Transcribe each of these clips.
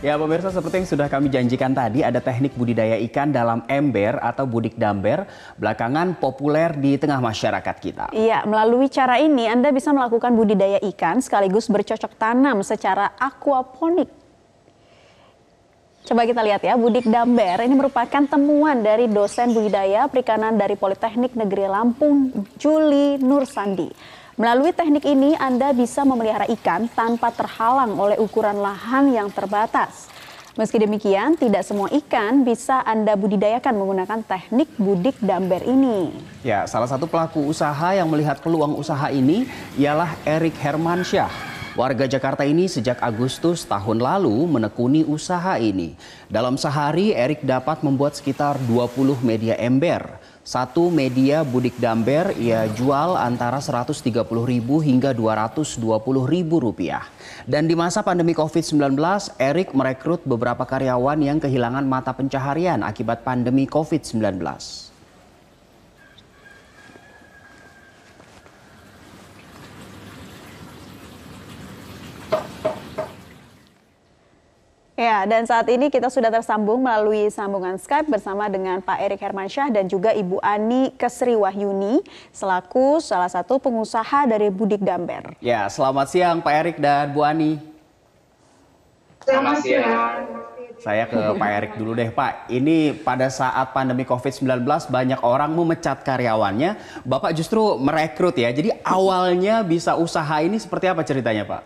Ya pemirsa, seperti yang sudah kami janjikan tadi, ada teknik budidaya ikan dalam ember atau budik damber belakangan populer di tengah masyarakat kita. Iya, melalui cara ini Anda bisa melakukan budidaya ikan sekaligus bercocok tanam secara aquaponik. Coba kita lihat ya, budik damber ini merupakan temuan dari dosen budidaya perikanan dari Politeknik Negeri Lampung, Juli Nursandi. Melalui teknik ini Anda bisa memelihara ikan tanpa terhalang oleh ukuran lahan yang terbatas. Meski demikian, tidak semua ikan bisa Anda budidayakan menggunakan teknik budik damber ini. Ya, salah satu pelaku usaha yang melihat peluang usaha ini ialah Erik Hermansyah. Warga Jakarta ini sejak Agustus tahun lalu menekuni usaha ini. Dalam sehari, Erik dapat membuat sekitar 20 media ember. Satu media budik damber ia jual antara Rp130.000 hingga Rp220.000. Dan di masa pandemi COVID-19, Erik merekrut beberapa karyawan yang kehilangan mata pencaharian akibat pandemi COVID-19. Ya, dan saat ini kita sudah tersambung melalui sambungan Skype bersama dengan Pak Erik Hermansyah dan juga Ibu Ani Kesriwahyuni selaku salah satu pengusaha dari budik damber. Ya, selamat siang Pak Erik dan Bu Ani. Selamat siang. Saya ke Pak Erik dulu deh Pak. Ini pada saat pandemi COVID-19 banyak orang memecat karyawannya. Bapak justru merekrut ya. Jadi awalnya bisa usaha ini seperti apa ceritanya Pak?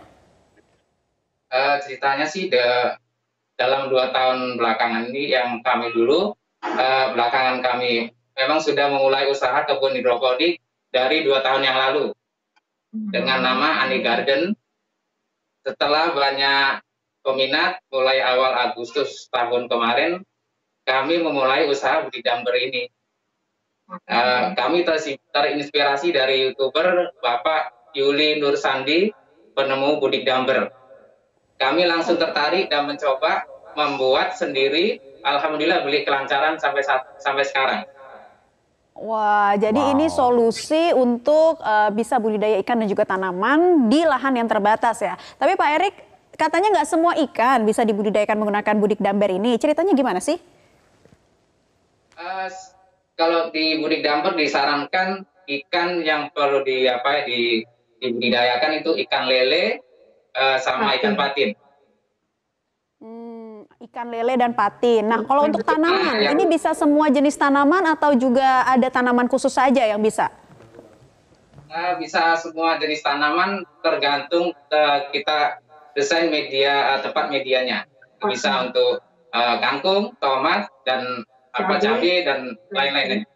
Ceritanya sih dalam 2 tahun belakangan ini yang kami dulu, belakangan kami memang sudah memulai usaha kebun hidroponik dari 2 tahun yang lalu dengan nama Ani Garden. Setelah banyak peminat, mulai awal Agustus tahun kemarin, kami memulai usaha budik damber ini. Kami terinspirasi dari YouTuber Bapak Juli Nursandi, penemu budik damber. Kami langsung tertarik dan mencoba membuat sendiri. Alhamdulillah beli kelancaran sampai sekarang. Wah, jadi ini solusi untuk bisa budidaya ikan dan juga tanaman di lahan yang terbatas ya. Tapi Pak Erik, katanya nggak semua ikan bisa dibudidayakan menggunakan budik damber ini. Ceritanya gimana sih? Kalau di budik damber disarankan ikan yang perlu dibudidayakan itu ikan lele, sama ikan patin. Ikan lele dan patin. Nah, kalau untuk tanaman, ini bisa semua jenis tanaman atau juga ada tanaman khusus saja yang bisa? Bisa semua jenis tanaman, tergantung kita desain media, tempat medianya. Bisa untuk kangkung, tomat, dan cabai dan lain-lain.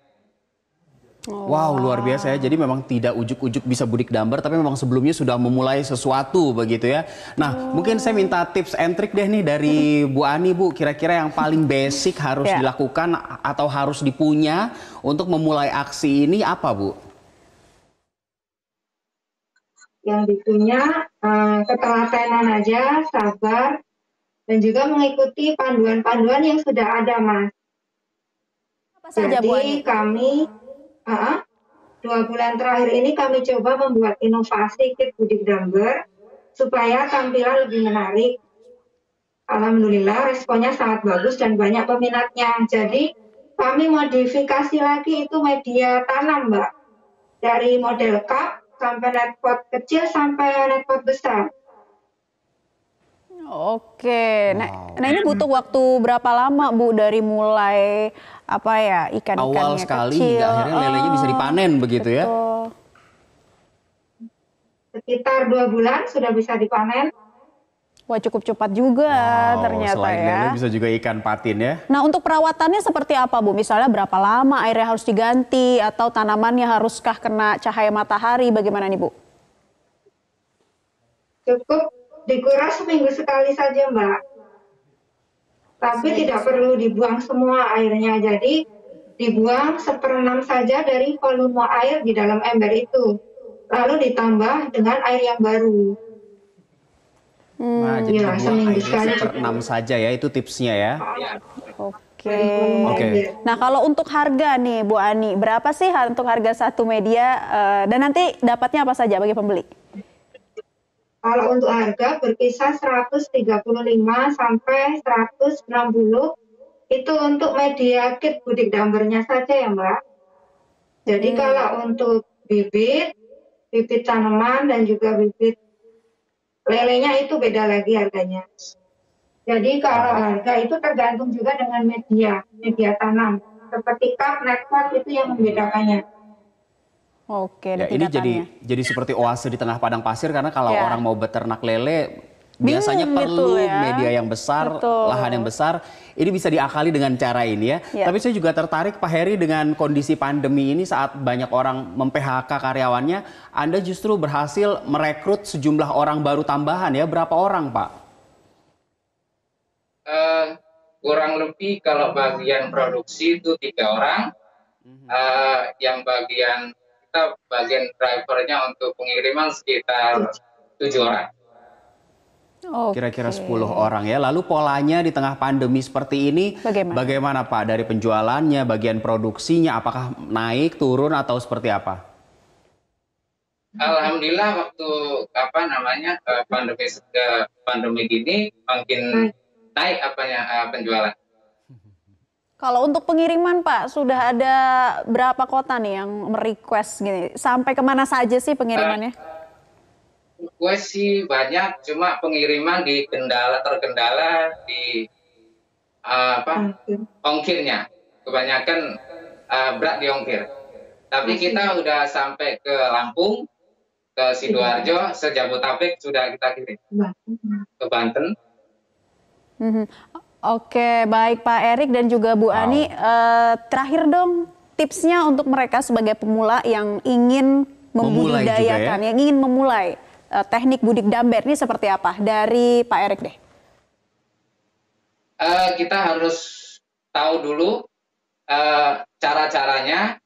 Wow, luar biasa ya. Jadi memang tidak ujuk-ujuk bisa budik damber, tapi memang sebelumnya sudah memulai sesuatu begitu ya. Nah, mungkin saya minta tips and trick deh nih dari Bu Ani, Bu. Kira-kira yang paling basic harus dilakukan atau harus dipunya untuk memulai aksi ini apa, Bu? Yang dipunya ketelatenan aja, sabar, dan juga mengikuti panduan-panduan yang sudah ada, Mas. Apa saja, Bu Jadi Ani? kami 2 bulan terakhir ini kami coba membuat inovasi kit budik damber supaya tampilan lebih menarik. Alhamdulillah responnya sangat bagus dan banyak peminatnya. Jadi kami modifikasi lagi itu media tanam, Mbak. Dari model cup sampai net pot kecil sampai net pot besar. Oke, nah ini butuh waktu berapa lama Bu dari mulai ikan-ikannya awal sekali kecil hingga akhirnya lelenya bisa dipanen begitu ya? Sekitar 2 bulan sudah bisa dipanen. Wah, cukup cepat juga ternyata selain ya. lele bisa juga ikan patin ya. Nah, untuk perawatannya seperti apa Bu? Misalnya berapa lama airnya harus diganti atau tanamannya haruskah kena cahaya matahari? Bagaimana nih Bu? Cukup dikuras seminggu sekali saja, Mbak. Tapi tidak perlu dibuang semua airnya. Jadi dibuang 1/6 saja dari volume air di dalam ember itu. Lalu ditambah dengan air yang baru. Nah, jadi dibuang seminggu airnya sekali. 1/6 saja ya, itu tipsnya ya. Oke. Nah, kalau untuk harga nih Bu Ani, berapa sih untuk harga satu media dan nanti dapatnya apa saja bagi pembeli? Kalau untuk harga berkisar 135 sampai 160 itu untuk media kit budik dambernya saja ya Mbak. Jadi kalau untuk bibit tanaman dan juga bibit lelenya itu beda lagi harganya. Jadi kalau harga itu tergantung juga dengan media tanam. Seperti cup, netpot itu yang membedakannya. Oke, Ya, ini jadi seperti oase di tengah padang pasir karena kalau orang mau beternak lele biasanya perlu media yang besar, lahan yang besar. Ini bisa diakali dengan cara ini ya. Tapi saya juga tertarik Pak Heri dengan kondisi pandemi ini saat banyak orang mem-PHK karyawannya, Anda justru berhasil merekrut sejumlah orang baru tambahan ya. Berapa orang Pak? Kurang lebih kalau bagian produksi itu 3 orang, yang bagian drivernya untuk pengiriman sekitar 7 orang. Kira-kira 10 orang ya. Lalu polanya di tengah pandemi seperti ini bagaimana Pak? Dari penjualannya, bagian produksinya, apakah naik, turun atau seperti apa? Alhamdulillah waktu pandemi gini makin naik penjualan. Kalau untuk pengiriman Pak, sudah ada berapa kota nih yang merequest gini? Sampai kemana saja sih pengirimannya? Gue sih banyak, cuma pengiriman terkendala di ongkirnya. Kebanyakan berat di ongkir. Tapi kita udah sampai ke Lampung, ke Sidoarjo, se-Jabodetabek sudah kita kirim. Ke Banten. Oke, baik Pak Erik dan juga Bu Ani. Terakhir dong tipsnya untuk mereka sebagai pemula yang ingin membudidayakan, yang ingin memulai teknik budik damber ini seperti apa? Dari Pak Erik deh. Kita harus tahu dulu cara-caranya,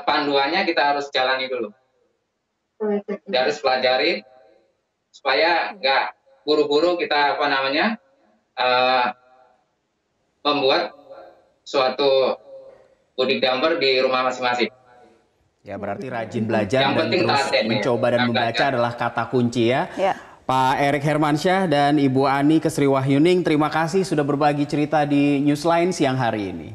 panduannya kita harus jalani dulu. Kita harus pelajari supaya nggak buru-buru kita membuat suatu budik damber di rumah masing-masing. Ya berarti rajin belajar dan terus mencoba dan membaca adalah kata kunci ya. Pak Erik Hermansyah dan Ibu Ani Kesriwahyuning, terima kasih sudah berbagi cerita di Newsline siang hari ini.